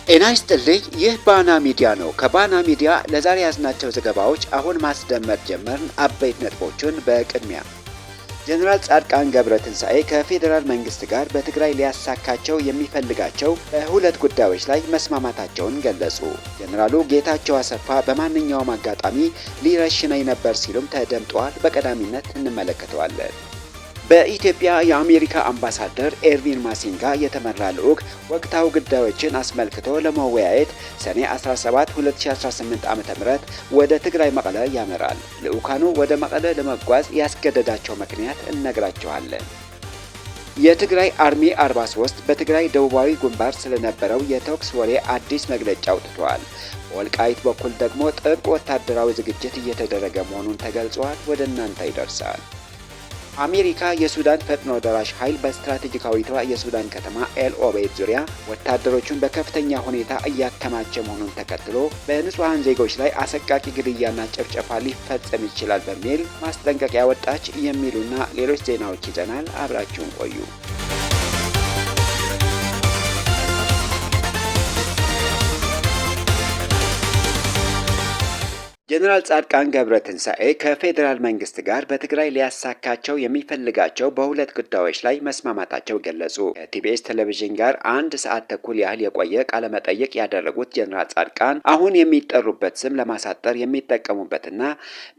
ጤና ይስጥልኝ። ይህ ባና ሚዲያ ነው። ከባና ሚዲያ ለዛሬ ያዝናቸው ዘገባዎች አሁን ማስደመጥ ጀመርን። አበይት ነጥቦችን በቅድሚያ ጀነራል ጻድቃን ገብረትንሳኤ ከፌዴራል መንግስት ጋር በትግራይ ሊያሳካቸው የሚፈልጋቸው በሁለት ጉዳዮች ላይ መስማማታቸውን ገለጹ። ጀነራሉ ጌታቸው አሰፋ በማንኛውም አጋጣሚ ሊረሽነኝ ነበር ሲሉም ተደምጠዋል። በቀዳሚነት እንመለከተዋለን። በኢትዮጵያ የአሜሪካ አምባሳደር ኤርቪን ማሲንጋ የተመራ ልዑክ ወቅታዊ ጉዳዮችን አስመልክቶ ለመወያየት ሰኔ 17 2018 ዓ.ም ወደ ትግራይ መቀለ ያመራል። ልዑካኑ ወደ መቀለ ለመጓዝ ያስገደዳቸው ምክንያት እነግራችኋለን። የትግራይ አርሚ 43 በትግራይ ደቡባዊ ግንባር ስለነበረው የተኩስ ወሬ አዲስ መግለጫ አውጥቷል። በወልቃይት በኩል ደግሞ ጥብቅ ወታደራዊ ዝግጅት እየተደረገ መሆኑን ተገልጿል። ወደ እናንተ ይደርሳል። አሜሪካ የሱዳን ፈጥኖ ደራሽ ኃይል በስትራቴጂካዊቷ የሱዳን ከተማ ኤል ኦቤድ ዙሪያ ወታደሮቹን በከፍተኛ ሁኔታ እያከማቸ መሆኑን ተከትሎ በንጹሃን ዜጎች ላይ አሰቃቂ ግድያና ጭፍጨፋ ሊፈጸም ይችላል በሚል ማስጠንቀቂያ ወጣች። የሚሉና ሌሎች ዜናዎች ይዘናል። አብራችሁን ቆዩ። ጀነራል ጻድቃን ገብረትንሳኤ ከፌዴራል መንግስት ጋር በትግራይ ሊያሳካቸው የሚፈልጋቸው በሁለት ጉዳዮች ላይ መስማማታቸው ገለጹ። ከቲቢኤስ ቴሌቪዥን ጋር 1 ሰዓት ተኩል ያህል የቆየ ቃለ መጠይቅ ያደረጉት ጀነራል ጻድቃን አሁን የሚጠሩበት ስም ለማሳጠር የሚጠቀሙበትና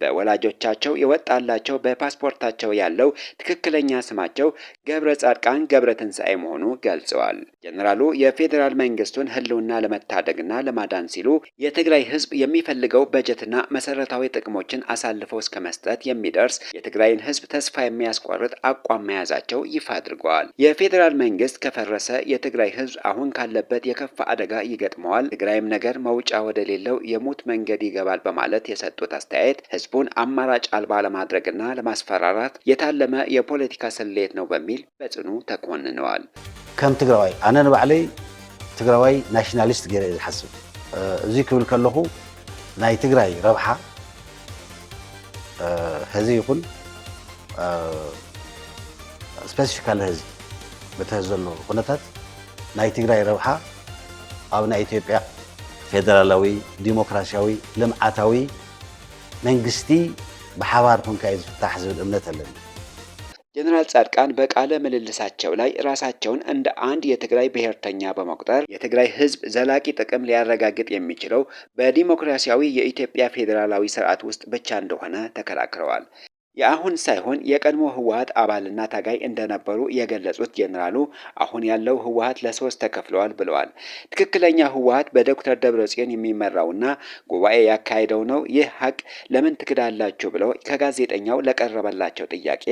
በወላጆቻቸው የወጣላቸው በፓስፖርታቸው ያለው ትክክለኛ ስማቸው ገብረ ጻድቃን ገብረትንሳኤ መሆኑ ገልጸዋል። ጀነራሉ የፌዴራል መንግስቱን ህልውና ለመታደግና ለማዳን ሲሉ የትግራይ ህዝብ የሚፈልገው በጀትና መሰረታዊ ጥቅሞችን አሳልፈው እስከ መስጠት የሚደርስ የትግራይን ህዝብ ተስፋ የሚያስቆርጥ አቋም መያዛቸው ይፋ አድርገዋል። የፌዴራል መንግስት ከፈረሰ የትግራይ ህዝብ አሁን ካለበት የከፋ አደጋ ይገጥመዋል፣ ትግራይም ነገር መውጫ ወደሌለው የሞት መንገድ ይገባል በማለት የሰጡት አስተያየት ህዝቡን አማራጭ አልባ ለማድረግና ለማስፈራራት የታለመ የፖለቲካ ስሌት ነው በሚል በጽኑ ተኮንነዋል። ከም ትግራዋይ አነ ንባዕለይ ትግራዋይ ናሽናሊስት ገይረ ዝሓስብ እዚ ክብል ከለኹ ናይ ትግራይ ረብሓ ህዝቢ ይኹን ስፔሲፊካሊ ህዝቢ በተህዝ ዘሎ ኩነታት ናይ ትግራይ ረብሓ ኣብ ናይ ኢትዮጵያ ፌደራላዊ ዲሞክራሲያዊ ልምዓታዊ መንግስቲ ብሓባር ኮንካ እዩ ዝፍታሕ ዝብል እምነት ኣለኒ። ጀነራል ጻድቃን በቃለ ምልልሳቸው ላይ ራሳቸውን እንደ አንድ የትግራይ ብሔርተኛ በመቁጠር የትግራይ ህዝብ ዘላቂ ጥቅም ሊያረጋግጥ የሚችለው በዲሞክራሲያዊ የኢትዮጵያ ፌዴራላዊ ስርዓት ውስጥ ብቻ እንደሆነ ተከራክረዋል። የአሁን ሳይሆን የቀድሞ ህወሓት አባልና ታጋይ እንደነበሩ የገለጹት ጀነራሉ አሁን ያለው ህወሓት ለሶስት ተከፍለዋል ብለዋል። ትክክለኛ ህወሓት በዶክተር ደብረጽዮን የሚመራውና ጉባኤ ያካሄደው ነው። ይህ ሀቅ ለምን ትክዳላችሁ ብለው ከጋዜጠኛው ለቀረበላቸው ጥያቄ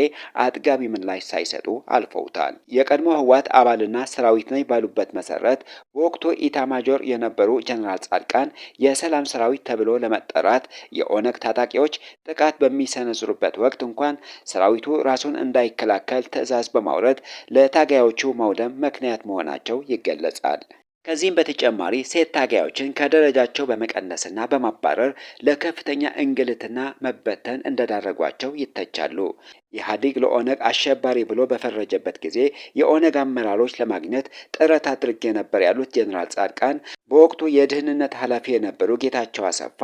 አጥጋቢ ምላሽ ሳይሰጡ አልፈውታል። የቀድሞ ህወሓት አባልና ሰራዊት ነኝ ባሉበት መሰረት በወቅቱ ኢታማጆር የነበሩ ጀነራል ጻድቃን የሰላም ሰራዊት ተብሎ ለመጠራት የኦነግ ታጣቂዎች ጥቃት በሚሰነዝሩበት ወቅት እንኳን ሰራዊቱ ራሱን እንዳይከላከል ትዕዛዝ በማውረድ ለታጋዮቹ መውደም ምክንያት መሆናቸው ይገለጻል። ከዚህም በተጨማሪ ሴት ታጋዮችን ከደረጃቸው በመቀነስና በማባረር ለከፍተኛ እንግልትና መበተን እንደዳረጓቸው ይተቻሉ። ኢህአዴግ ለኦነግ አሸባሪ ብሎ በፈረጀበት ጊዜ የኦነግ አመራሮች ለማግኘት ጥረት አድርጌ ነበር ያሉት ጀነራል ጻድቃን በወቅቱ የደህንነት ኃላፊ የነበሩ ጌታቸው አሰፋ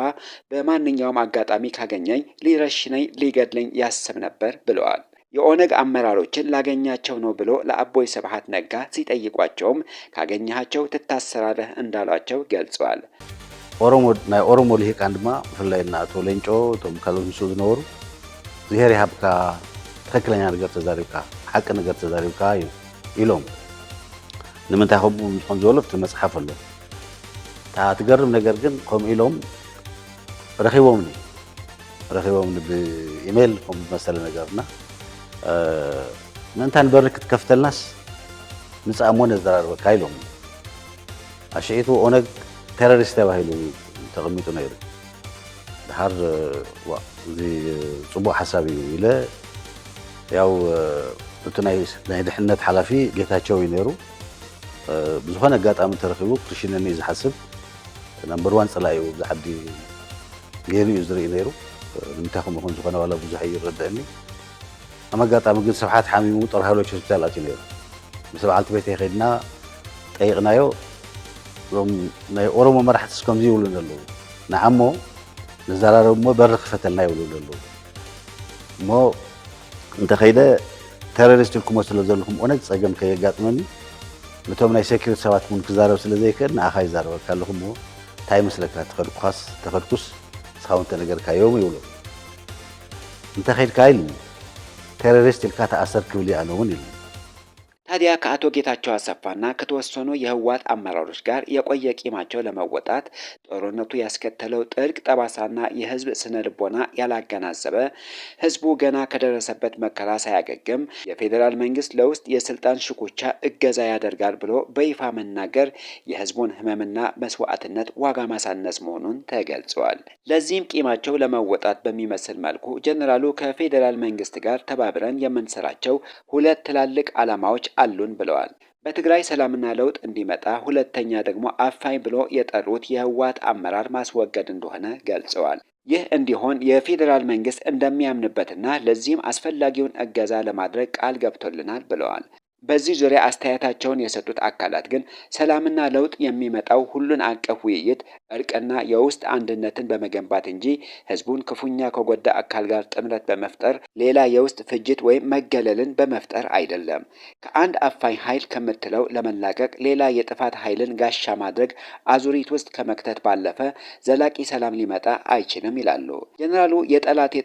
በማንኛውም አጋጣሚ ካገኘኝ ሊረሽነኝ ሊገድለኝ ያስብ ነበር ብለዋል። የኦነግ አመራሮችን ላገኛቸው ነው ብሎ ለአቦይ ስብሃት ነጋ ሲጠይቋቸውም ካገኘሃቸው ትታሰራለህ እንዳሏቸው ገልጸዋል። ናይ ኦሮሞ ልሂቃን ድማ ብፍላይና አቶ ሌንጮ ቶም ካልኦት ምስ ዝነበሩ ብሄር ይሃብካ ትክክለኛ ነገር ተዛሪብካ ሓቂ ነገር ተዛሪብካ ኢሎም ንምንታይ ከምኡ ምስኾን ዝበሎ እቲ መፅሓፍ ኣሎ ትገርም ነገር ግን ከምኡ ኢሎም ረኺቦምኒ ብኢሜይል ከም ዝመሰለ ነገርና ምንታን በሪ ክትከፍተልናስ ንፃሞ ነዘራርበካ ኢሎም ኣሸኢቱ ኦነግ ቴሮሪስት ተባሂሉ ተቐሚጡ ነይሩ ድሓር እዚ ፅቡቅ ሓሳብ እዩ ኢለ ያው እቲ ናይ ድሕነት ሓላፊ ጌታቸው እዩ ነይሩ ብዝኾነ ኣጋጣሚ ተረኺቡ ክርሽነኒ እዩ ዝሓስብ ነምበር 1 ፀላኢ እዩ ብዛዓዲ ገይሩ እዩ ዝርኢ ነይሩ ንምንታይ ከምኡ ይኹን ዝኾነ ዋላ ብዙሕ ይረድአኒ ኣብ ኣጋጣሚ ግን ስብሓት ሓሚሙ ጦር ሃይሎች ሆስፒታል ኣትዩ ነይሩ ምስ በዓልቲ ቤት ከይድና ጠይቕናዮ ሮም ናይ ኦሮሞ መራሕቲ ከምዚ ይብሉ ኣለዉ ንዓሞ ንዘራረብ እሞ በሪ ክፈተልና ይብሉ ኣለዉ እሞ እንተኸይደ ቴሮሪስት ኢልኩሞ ስለ ዘለኹም ኦነግ ፀገም ከየጋጥመኒ ነቶም ናይ ሴኪሪቲ ሰባት እውን ክዛረብ ስለ ዘይክእል ንኣኻ ይዛረበካ ኣለኹ እሞ እንታይ መስለካ ተኸድኩስ እስካሁን ተነገርካዮም ይብሉ እንተኸይድካ ኢሉ ቴሮሪስት ኢልካ ተኣሰር ክብል ኣነ እውን ኢሉ ታዲያ ከአቶ ጌታቸው አሰፋና ከተወሰኑ የህወሓት አመራሮች ጋር የቆየ ቂማቸው ለመወጣት ጦርነቱ ያስከተለው ጥልቅ ጠባሳና የህዝብ ስነ ልቦና ያላገናዘበ ህዝቡ ገና ከደረሰበት መከራ ሳያገግም የፌዴራል መንግስት ለውስጥ የስልጣን ሽኩቻ እገዛ ያደርጋል ብሎ በይፋ መናገር የህዝቡን ህመምና መስዋዕትነት ዋጋ ማሳነስ መሆኑን ተገልጿል። ለዚህም ቂማቸው ለመወጣት በሚመስል መልኩ ጀነራሉ ከፌዴራል መንግስት ጋር ተባብረን የምንሰራቸው ሁለት ትላልቅ ዓላማዎች አሉን ብለዋል። በትግራይ ሰላምና ለውጥ እንዲመጣ ሁለተኛ ደግሞ አፋኝ ብሎ የጠሩት የህወሓት አመራር ማስወገድ እንደሆነ ገልጸዋል። ይህ እንዲሆን የፌዴራል መንግስት እንደሚያምንበትና ለዚህም አስፈላጊውን እገዛ ለማድረግ ቃል ገብቶልናል ብለዋል። በዚህ ዙሪያ አስተያየታቸውን የሰጡት አካላት ግን ሰላምና ለውጥ የሚመጣው ሁሉን አቀፍ ውይይት፣ እርቅና የውስጥ አንድነትን በመገንባት እንጂ ህዝቡን ክፉኛ ከጎዳ አካል ጋር ጥምረት በመፍጠር ሌላ የውስጥ ፍጅት ወይም መገለልን በመፍጠር አይደለም። ከአንድ አፋኝ ኃይል ከምትለው ለመላቀቅ ሌላ የጥፋት ኃይልን ጋሻ ማድረግ አዙሪት ውስጥ ከመክተት ባለፈ ዘላቂ ሰላም ሊመጣ አይችልም ይላሉ። ጀነራሉ የጠላት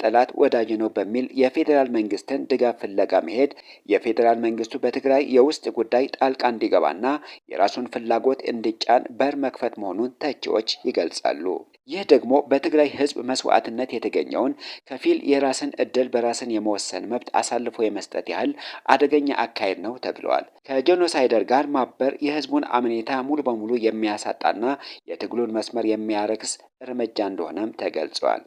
ወዳጅ ነው በሚል የፌዴራል መንግስትን ድጋፍ ፍለጋ መሄድ የፌዴራል መንግስቱ በትግራይ የውስጥ ጉዳይ ጣልቃ እንዲገባና የራሱን ፍላጎት እንዲጫን በር መክፈት መሆኑን ተቺዎች ይገልጻሉ። ይህ ደግሞ በትግራይ ህዝብ መስዋዕትነት የተገኘውን ከፊል የራስን እድል በራስን የመወሰን መብት አሳልፎ የመስጠት ያህል አደገኛ አካሄድ ነው ተብለዋል። ከጄኖሳይደር ጋር ማበር የህዝቡን አመኔታ ሙሉ በሙሉ የሚያሳጣና የትግሉን መስመር የሚያረክስ እርምጃ እንደሆነም ተገልጿል።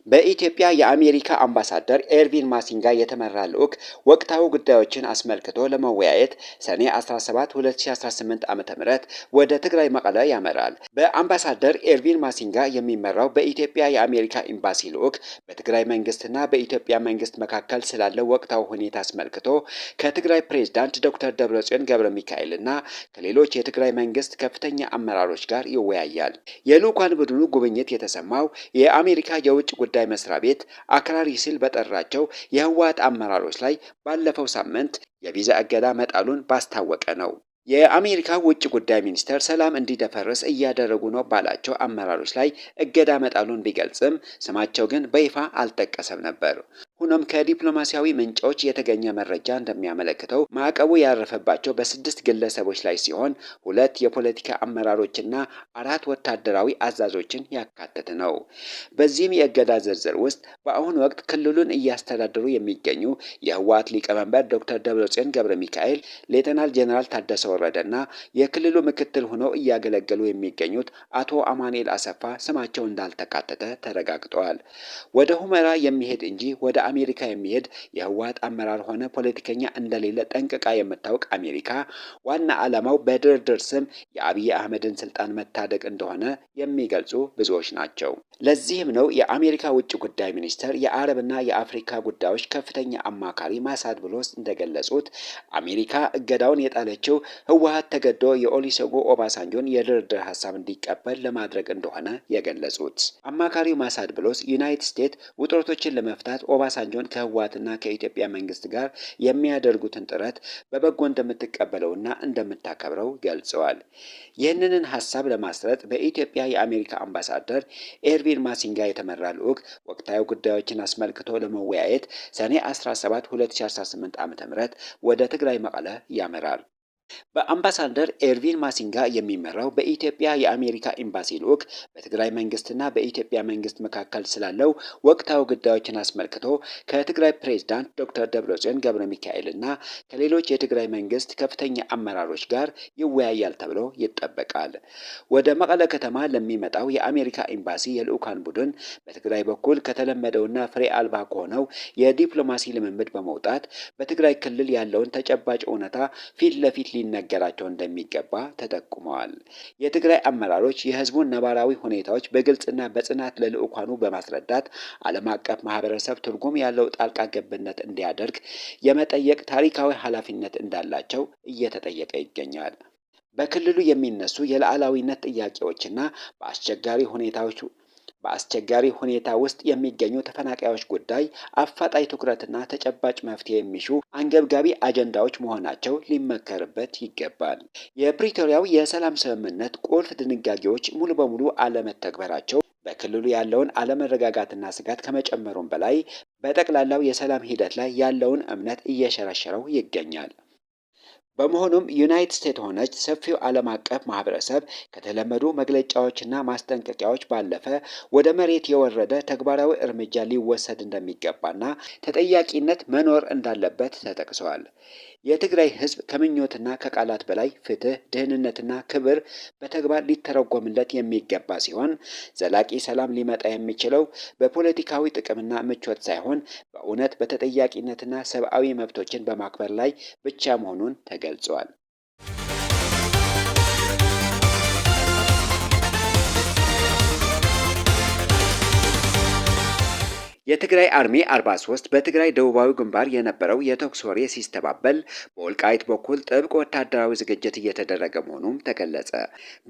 በኢትዮጵያ የአሜሪካ አምባሳደር ኤርቪን ማሲንጋ የተመራ ልዑክ ወቅታዊ ጉዳዮችን አስመልክቶ ለመወያየት ሰኔ 17 2018 ዓ.ም ወደ ትግራይ መቀለ ያመራል። በአምባሳደር ኤርቪን ማሲንጋ የሚመራው በኢትዮጵያ የአሜሪካ ኤምባሲ ልዑክ በትግራይ መንግስትና በኢትዮጵያ መንግስት መካከል ስላለው ወቅታዊ ሁኔታ አስመልክቶ ከትግራይ ፕሬዝዳንት ዶክተር ደብረጽዮን ገብረ ሚካኤልና ከሌሎች የትግራይ መንግስት ከፍተኛ አመራሮች ጋር ይወያያል። የልዑካን ቡድኑ ጉብኝት የተሰማው የአሜሪካ የውጭ ጉዳይ መስሪያ ቤት አክራሪ ሲል በጠራቸው የህወሓት አመራሮች ላይ ባለፈው ሳምንት የቪዛ እገዳ መጣሉን ባስታወቀ ነው። የአሜሪካ ውጭ ጉዳይ ሚኒስቴር ሰላም እንዲደፈርስ እያደረጉ ነው ባላቸው አመራሮች ላይ እገዳ መጣሉን ቢገልጽም ስማቸው ግን በይፋ አልጠቀሰም ነበር። ሆኖም ከዲፕሎማሲያዊ ምንጮች የተገኘ መረጃ እንደሚያመለክተው ማዕቀቡ ያረፈባቸው በ6 ግለሰቦች ላይ ሲሆን 2 የፖለቲካ አመራሮችና 4 ወታደራዊ አዛዦችን ያካተተ ነው። በዚህም የእገዳ ዝርዝር ውስጥ በአሁኑ ወቅት ክልሉን እያስተዳደሩ የሚገኙ የህወሓት ሊቀመንበር ዶክተር ደብረጽዮን ገብረ ሚካኤል፣ ሌተናል ጄኔራል ታደሰ ወረደና የክልሉ ምክትል ሆነው እያገለገሉ የሚገኙት አቶ አማኑኤል አሰፋ ስማቸው እንዳልተካተተ ተረጋግጠዋል። ወደ ሁመራ የሚሄድ እንጂ ወደ አሜሪካ የሚሄድ የህወሓት አመራር ሆነ ፖለቲከኛ እንደሌለ ጠንቅቃ የምታውቅ አሜሪካ ዋና ዓላማው በድርድር ስም የአብይ አህመድን ስልጣን መታደግ እንደሆነ የሚገልጹ ብዙዎች ናቸው። ለዚህም ነው የአሜሪካ ውጭ ጉዳይ ሚኒስቴር የአረብና የአፍሪካ ጉዳዮች ከፍተኛ አማካሪ ማሳድ ብሎስ እንደገለጹት አሜሪካ እገዳውን የጣለችው ህወሓት ተገዶ የኦሉሴጉን ኦባሳንጆን የድርድር ሀሳብ እንዲቀበል ለማድረግ እንደሆነ የገለጹት አማካሪው ማሳድ ብሎስ ዩናይትድ ስቴትስ ውጥረቶችን ለመፍታት ኦባሳንጆን ከህወሓትና ከኢትዮጵያ መንግስት ጋር የሚያደርጉትን ጥረት በበጎ እንደምትቀበለውና እንደምታከብረው ገልጸዋል። ይህንን ሀሳብ ለማስረጥ በኢትዮጵያ የአሜሪካ አምባሳደር ኤርቪን ማሲንጋ የተመራ ልዑክ ወቅታዊ ጉዳዮችን አስመልክቶ ለመወያየት ሰኔ 17 2018 ዓ.ም ወደ ትግራይ መቀለ ያመራል። በአምባሳደር ኤርቪን ማሲንጋ የሚመራው በኢትዮጵያ የአሜሪካ ኤምባሲ ልዑክ በትግራይ መንግስትና በኢትዮጵያ መንግስት መካከል ስላለው ወቅታዊ ጉዳዮችን አስመልክቶ ከትግራይ ፕሬዝዳንት ዶክተር ደብረጽዮን ገብረ ሚካኤልና ከሌሎች የትግራይ መንግስት ከፍተኛ አመራሮች ጋር ይወያያል ተብሎ ይጠበቃል። ወደ መቀለ ከተማ ለሚመጣው የአሜሪካ ኤምባሲ የልዑካን ቡድን በትግራይ በኩል ከተለመደውና ፍሬ አልባ ከሆነው የዲፕሎማሲ ልምምድ በመውጣት በትግራይ ክልል ያለውን ተጨባጭ እውነታ ፊት ለፊት ሊነገራቸው እንደሚገባ ተጠቁመዋል። የትግራይ አመራሮች የህዝቡን ነባራዊ ሁኔታዎች በግልጽና በጽናት ለልዑካኑ በማስረዳት ዓለም አቀፍ ማህበረሰብ ትርጉም ያለው ጣልቃ ገብነት እንዲያደርግ የመጠየቅ ታሪካዊ ኃላፊነት እንዳላቸው እየተጠየቀ ይገኛል። በክልሉ የሚነሱ የሉዓላዊነት ጥያቄዎችና በአስቸጋሪ ሁኔታ ውስጥ የሚገኙ ተፈናቃዮች ጉዳይ አፋጣኝ ትኩረትና ተጨባጭ መፍትሄ የሚሹ አንገብጋቢ አጀንዳዎች መሆናቸው ሊመከርበት ይገባል። የፕሪቶሪያው የሰላም ስምምነት ቁልፍ ድንጋጌዎች ሙሉ በሙሉ አለመተግበራቸው በክልሉ ያለውን አለመረጋጋትና ስጋት ከመጨመሩም በላይ በጠቅላላው የሰላም ሂደት ላይ ያለውን እምነት እየሸረሸረው ይገኛል። በመሆኑም ዩናይትድ ስቴትስ ሆነች ሰፊው ዓለም አቀፍ ማህበረሰብ ከተለመዱ መግለጫዎችና ማስጠንቀቂያዎች ባለፈ ወደ መሬት የወረደ ተግባራዊ እርምጃ ሊወሰድ እንደሚገባና ተጠያቂነት መኖር እንዳለበት ተጠቅሰዋል። የትግራይ ህዝብ ከምኞትና ከቃላት በላይ ፍትህ፣ ደህንነትና ክብር በተግባር ሊተረጎምለት የሚገባ ሲሆን ዘላቂ ሰላም ሊመጣ የሚችለው በፖለቲካዊ ጥቅምና ምቾት ሳይሆን በእውነት በተጠያቂነትና ሰብአዊ መብቶችን በማክበር ላይ ብቻ መሆኑን ተገልጿል። የትግራይ አርሚ 43 በትግራይ ደቡባዊ ግንባር የነበረው የተኩስ ወሬ ሲስተባበል በወልቃይት በኩል ጥብቅ ወታደራዊ ዝግጅት እየተደረገ መሆኑም ተገለጸ።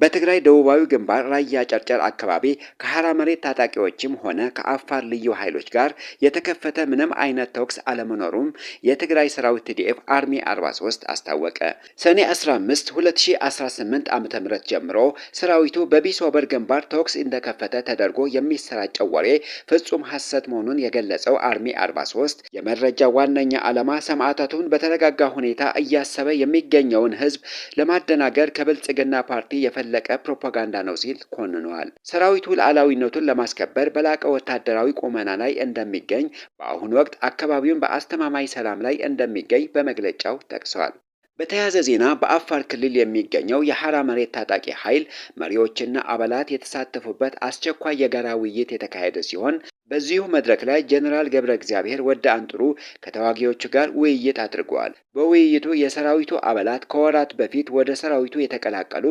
በትግራይ ደቡባዊ ግንባር ራያ ጨርጨር አካባቢ ከሐራ መሬት ታጣቂዎችም ሆነ ከአፋር ልዩ ኃይሎች ጋር የተከፈተ ምንም አይነት ተኩስ አለመኖሩም የትግራይ ሰራዊት TDF አርሚ 43 አስታወቀ። ሰኔ 15 2018 ዓ.ም ጀምሮ ሰራዊቱ በቢሶበር ግንባር ተኩስ እንደከፈተ ተደርጎ የሚሰራጨው ወሬ ፍጹም ሐሰት መሆኑን የገለጸው አርሚ 43 የመረጃ ዋነኛ ዓላማ ሰማዕታቱን በተረጋጋ ሁኔታ እያሰበ የሚገኘውን ህዝብ ለማደናገር ከብልጽግና ፓርቲ የፈለቀ ፕሮፓጋንዳ ነው ሲል ኮንኗል። ሰራዊቱ ሉዓላዊነቱን ለማስከበር በላቀ ወታደራዊ ቁመና ላይ እንደሚገኝ፣ በአሁኑ ወቅት አካባቢውን በአስተማማኝ ሰላም ላይ እንደሚገኝ በመግለጫው ጠቅሷል። በተያያዘ ዜና በአፋር ክልል የሚገኘው የሐራ መሬት ታጣቂ ኃይል መሪዎችና አባላት የተሳተፉበት አስቸኳይ የጋራ ውይይት የተካሄደ ሲሆን በዚሁ መድረክ ላይ ጀነራል ገብረ እግዚአብሔር ወደ አንጥሩ ከተዋጊዎቹ ጋር ውይይት አድርገዋል። በውይይቱ የሰራዊቱ አባላት ከወራት በፊት ወደ ሰራዊቱ የተቀላቀሉ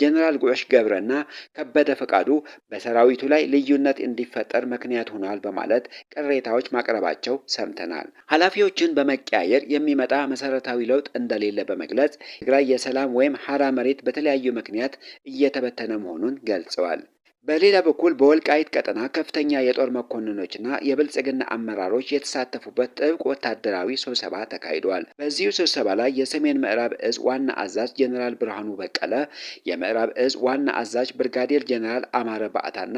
ጀነራል ጉዕሽ ገብረና ከበደ ፈቃዱ በሰራዊቱ ላይ ልዩነት እንዲፈጠር ምክንያት ሆኗል በማለት ቅሬታዎች ማቅረባቸው ሰምተናል። ኃላፊዎችን በመቀያየር የሚመጣ መሰረታዊ ለውጥ እንደሌለ በመግለጽ ትግራይ የሰላም ወይም ሐራ መሬት በተለያዩ ምክንያት እየተበተነ መሆኑን ገልጸዋል። በሌላ በኩል በወልቃይት ቀጠና ከፍተኛ የጦር መኮንኖችና የብልጽግና አመራሮች የተሳተፉበት ጥብቅ ወታደራዊ ስብሰባ ተካሂዷል። በዚሁ ስብሰባ ላይ የሰሜን ምዕራብ እዝ ዋና አዛዥ ጀነራል ብርሃኑ በቀለ፣ የምዕራብ እዝ ዋና አዛዥ ብርጋዴር ጀነራል አማረ ባዕታና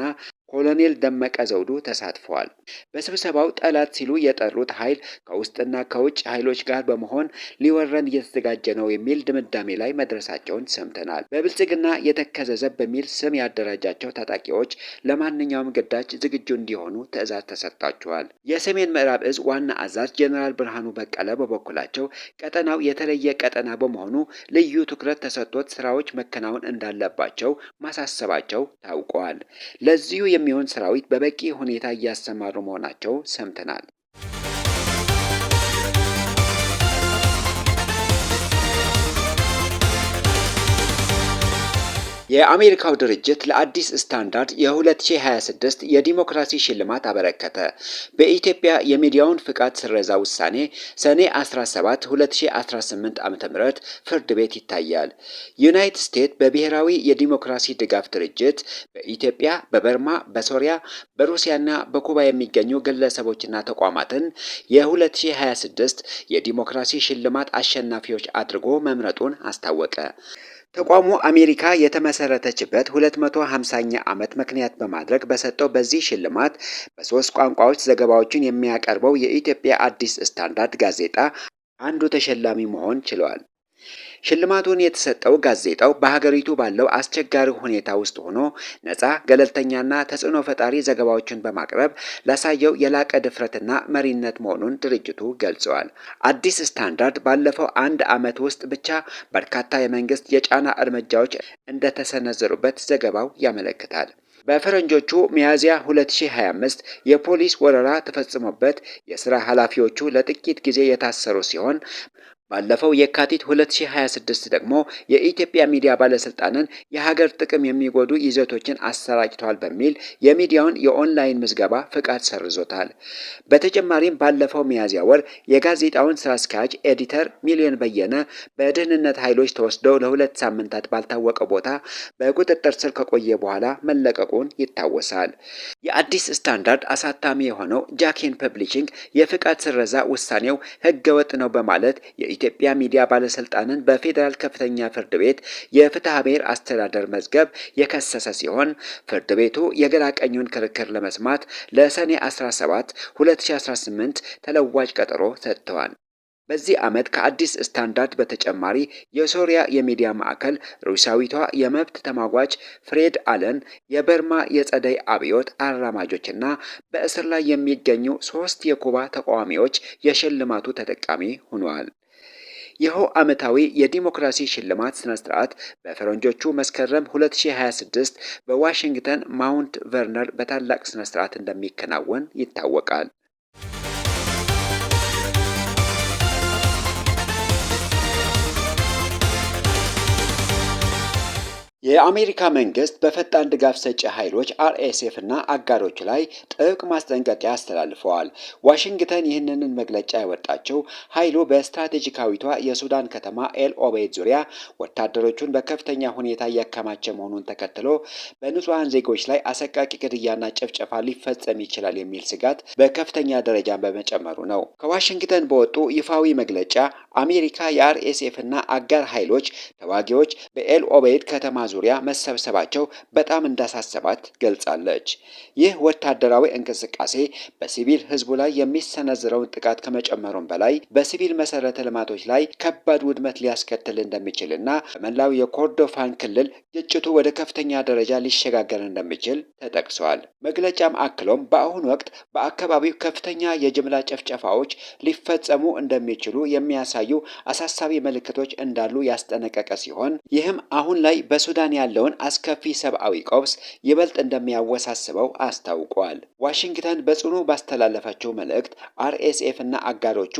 ኮሎኔል ደመቀ ዘውዱ ተሳትፈዋል። በስብሰባው ጠላት ሲሉ የጠሩት ኃይል ከውስጥና ከውጭ ኃይሎች ጋር በመሆን ሊወረን እየተዘጋጀ ነው የሚል ድምዳሜ ላይ መድረሳቸውን ሰምተናል። በብልጽግና የተከዘ ዘብ በሚል ስም ያደራጃቸው ታጣቂዎች ለማንኛውም ግዳጅ ዝግጁ እንዲሆኑ ትዕዛዝ ተሰጥቷቸዋል። የሰሜን ምዕራብ እዝ ዋና አዛዥ ጀነራል ብርሃኑ በቀለ በበኩላቸው ቀጠናው የተለየ ቀጠና በመሆኑ ልዩ ትኩረት ተሰጥቶት ስራዎች መከናወን እንዳለባቸው ማሳሰባቸው ታውቀዋል። ለዚሁ የሚሆን ሰራዊት በበቂ ሁኔታ እያሰማሩ መሆናቸው ሰምተናል። የአሜሪካው ድርጅት ለአዲስ ስታንዳርድ የ2026 የዲሞክራሲ ሽልማት አበረከተ። በኢትዮጵያ የሚዲያውን ፍቃድ ስረዛ ውሳኔ ሰኔ 17 2018 ዓ.ም ፍርድ ቤት ይታያል። ዩናይትድ ስቴትስ በብሔራዊ የዲሞክራሲ ድጋፍ ድርጅት በኢትዮጵያ፣ በበርማ፣ በሶሪያ፣ በሩሲያና በኩባ የሚገኙ ግለሰቦችና ተቋማትን የ2026 የዲሞክራሲ ሽልማት አሸናፊዎች አድርጎ መምረጡን አስታወቀ። ተቋሙ አሜሪካ የተመሰረተችበት 250ኛ ዓመት ምክንያት በማድረግ በሰጠው በዚህ ሽልማት በ3 ቋንቋዎች ዘገባዎችን የሚያቀርበው የኢትዮጵያ አዲስ ስታንዳርድ ጋዜጣ አንዱ ተሸላሚ መሆን ችሏል። ሽልማቱን የተሰጠው ጋዜጣው በሀገሪቱ ባለው አስቸጋሪ ሁኔታ ውስጥ ሆኖ ነፃ፣ ገለልተኛና ተጽዕኖ ፈጣሪ ዘገባዎችን በማቅረብ ላሳየው የላቀ ድፍረትና መሪነት መሆኑን ድርጅቱ ገልጸዋል። አዲስ ስታንዳርድ ባለፈው 1 ዓመት ውስጥ ብቻ በርካታ የመንግስት የጫና እርምጃዎች እንደተሰነዘሩበት ዘገባው ያመለክታል። በፈረንጆቹ ሚያዝያ 2025 የፖሊስ ወረራ ተፈጽሞበት የስራ ኃላፊዎቹ ለጥቂት ጊዜ የታሰሩ ሲሆን ባለፈው የካቲት 2026 ደግሞ የኢትዮጵያ ሚዲያ ባለስልጣንን የሀገር ጥቅም የሚጎዱ ይዘቶችን አሰራጭተዋል በሚል የሚዲያውን የኦንላይን ምዝገባ ፍቃድ ሰርዞታል። በተጨማሪም ባለፈው ሚያዝያ ወር የጋዜጣውን ስራ አስኪያጅ ኤዲተር ሚሊዮን በየነ በደህንነት ኃይሎች ተወስደው ለ2 ሳምንታት ባልታወቀ ቦታ በቁጥጥር ስር ከቆየ በኋላ መለቀቁን ይታወሳል። የአዲስ ስታንዳርድ አሳታሚ የሆነው ጃኬን ፐብሊሽንግ የፍቃድ ስረዛ ውሳኔው ህገወጥ ነው በማለት የኢትዮጵያ ሚዲያ ባለስልጣንን በፌዴራል ከፍተኛ ፍርድ ቤት የፍትሐ ብሔር አስተዳደር መዝገብ የከሰሰ ሲሆን ፍርድ ቤቱ የግራ ቀኙን ክርክር ለመስማት ለሰኔ 17 2018 ተለዋጭ ቀጠሮ ሰጥተዋል። በዚህ ዓመት ከአዲስ ስታንዳርድ በተጨማሪ የሶሪያ የሚዲያ ማዕከል ሩሲያዊቷ የመብት ተሟጋች ፍሬድ አለን፣ የበርማ የጸደይ አብዮት አራማጆችና በእስር ላይ የሚገኙ 3 የኩባ ተቃዋሚዎች የሽልማቱ ተጠቃሚ ሆነዋል። ይኸው ዓመታዊ የዲሞክራሲ ሽልማት ስነ ስርዓት በፈረንጆቹ መስከረም 2026 በዋሽንግተን ማውንት ቨርነር በታላቅ ስነ ስርዓት እንደሚከናወን ይታወቃል። የአሜሪካ መንግስት በፈጣን ድጋፍ ሰጪ ኃይሎች RSF እና አጋሮቹ ላይ ጥብቅ ማስጠንቀቂያ አስተላልፈዋል። ዋሽንግተን ይህንን መግለጫ ያወጣችው ኃይሉ በስትራቴጂካዊቷ የሱዳን ከተማ ኤል ኦቤይድ ዙሪያ ወታደሮቹን በከፍተኛ ሁኔታ እያከማቸ መሆኑን ተከትሎ በንጹሃን ዜጎች ላይ አሰቃቂ ግድያና ጭፍጨፋ ሊፈጸም ይችላል የሚል ስጋት በከፍተኛ ደረጃ በመጨመሩ ነው። ከዋሽንግተን በወጡ ይፋዊ መግለጫ አሜሪካ የRSF እና አጋር ኃይሎች ተዋጊዎች በኤል ኦቤይድ ከተማ ዙሪያ መሰብሰባቸው በጣም እንዳሳሰባት ገልጻለች። ይህ ወታደራዊ እንቅስቃሴ በሲቪል ህዝቡ ላይ የሚሰነዝረውን ጥቃት ከመጨመሩም በላይ በሲቪል መሰረተ ልማቶች ላይ ከባድ ውድመት ሊያስከትል እንደሚችልና በመላው የኮርዶፋን ክልል ግጭቱ ወደ ከፍተኛ ደረጃ ሊሸጋገር እንደሚችል ተጠቅሷል። መግለጫም አክሎም በአሁኑ ወቅት በአካባቢው ከፍተኛ የጅምላ ጭፍጨፋዎች ሊፈጸሙ እንደሚችሉ የሚያሳዩ አሳሳቢ ምልክቶች እንዳሉ ያስጠነቀቀ ሲሆን ይህም አሁን ላይ በሱዳን ያለውን አስከፊ ሰብአዊ ቀውስ ይበልጥ እንደሚያወሳስበው አስታውቋል። ዋሽንግተን በጽኑ ባስተላለፈችው መልእክት RSF እና አጋሮቹ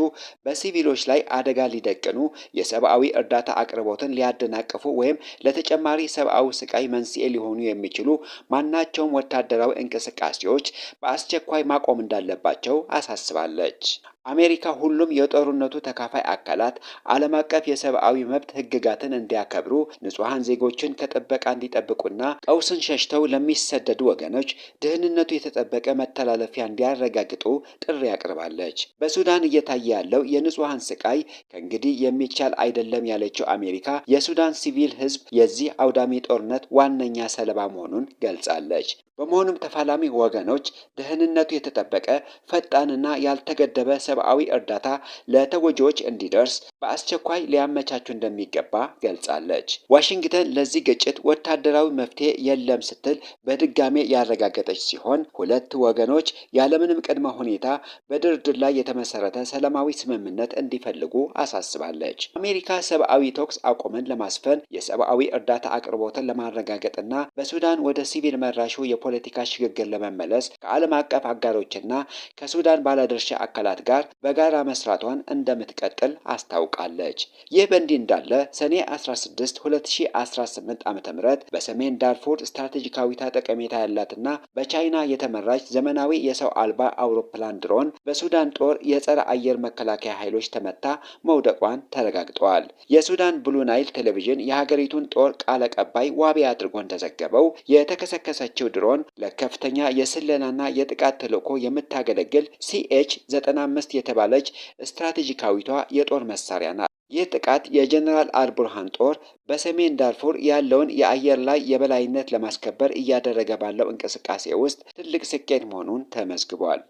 በሲቪሎች ላይ አደጋ ሊደቅኑ፣ የሰብአዊ እርዳታ አቅርቦትን ሊያደናቅፉ ወይም ለተጨማሪ ሰብአዊ ስቃይ መንስኤ ሊሆኑ የሚችሉ ማናቸውም ወታደራዊ እንቅስቃሴዎች በአስቸኳይ ማቆም እንዳለባቸው አሳስባለች። አሜሪካ ሁሉም የጦርነቱ ተካፋይ አካላት ዓለም አቀፍ የሰብአዊ መብት ህግጋትን እንዲያከብሩ፣ ንጹሃን ዜጎችን ከጥበቃ እንዲጠብቁና ቀውስን ሸሽተው ለሚሰደዱ ወገኖች ደህንነቱ የተጠበቀ መተላለፊያ እንዲያረጋግጡ ጥሪ አቅርባለች። በሱዳን እየታየ ያለው የንጹሃን ስቃይ ከእንግዲህ የሚቻል አይደለም ያለችው አሜሪካ የሱዳን ሲቪል ህዝብ የዚህ አውዳሚ ጦርነት ዋነኛ ሰለባ መሆኑን ገልጻለች። በመሆኑም ተፋላሚ ወገኖች ደህንነቱ የተጠበቀ ፈጣንና ያልተገደበ ሰብአዊ እርዳታ ለተጎጂዎች እንዲደርስ በአስቸኳይ ሊያመቻቹ እንደሚገባ ገልጻለች። ዋሽንግተን ለዚህ ግጭት ወታደራዊ መፍትሄ የለም ስትል በድጋሜ ያረጋገጠች ሲሆን ሁለት ወገኖች ያለምንም ቅድመ ሁኔታ በድርድር ላይ የተመሰረተ ሰላማዊ ስምምነት እንዲፈልጉ አሳስባለች። አሜሪካ ሰብአዊ ተኩስ አቁምን ለማስፈን የሰብአዊ እርዳታ አቅርቦትን ለማረጋገጥና በሱዳን ወደ ሲቪል መራሹ የፖለቲካ ሽግግር ለመመለስ ከዓለም አቀፍ አጋሮችና ከሱዳን ባለድርሻ አካላት ጋር በጋራ መስራቷን እንደምትቀጥል አስታውቃለች። ይህ በእንዲህ እንዳለ ሰኔ 16 2018 ዓ.ም በሰሜን ዳርፉር ስትራቴጂካዊታ ጠቀሜታ ያላትና በቻይና የተመራች ዘመናዊ የሰው አልባ አውሮፕላን ድሮን በሱዳን ጦር የጸረ አየር መከላከያ ኃይሎች ተመታ መውደቋን ተረጋግጧል። የሱዳን ብሉ ናይል ቴሌቪዥን የሀገሪቱን ጦር ቃል አቀባይ ዋቢ አድርጎ እንደዘገበው የተከሰከሰችው ድሮን ለከፍተኛ የስለላና የጥቃት ተልዕኮ የምታገለግል CH-95 የተባለች ስትራቴጂካዊቷ የጦር መሳሪያ ናት። ይህ ጥቃት የጀነራል አልቡርሃን ጦር በሰሜን ዳርፉር ያለውን የአየር ላይ የበላይነት ለማስከበር እያደረገ ባለው እንቅስቃሴ ውስጥ ትልቅ ስኬት መሆኑን ተመዝግቧል።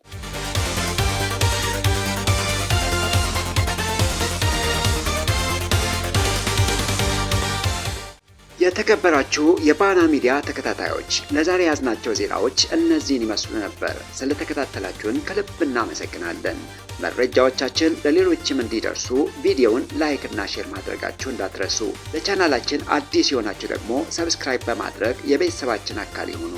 የተከበራችሁ የባና ሚዲያ ተከታታዮች ለዛሬ ያዝናቸው ዜናዎች እነዚህን ይመስሉ ነበር። ስለተከታተላችሁን ከልብ እናመሰግናለን። መረጃዎቻችን ለሌሎችም እንዲደርሱ ቪዲዮውን ላይክ እና ሼር ማድረጋችሁ እንዳትረሱ። ለቻናላችን አዲስ የሆናችሁ ደግሞ ሰብስክራይብ በማድረግ የቤተሰባችን አካል ይሁኑ።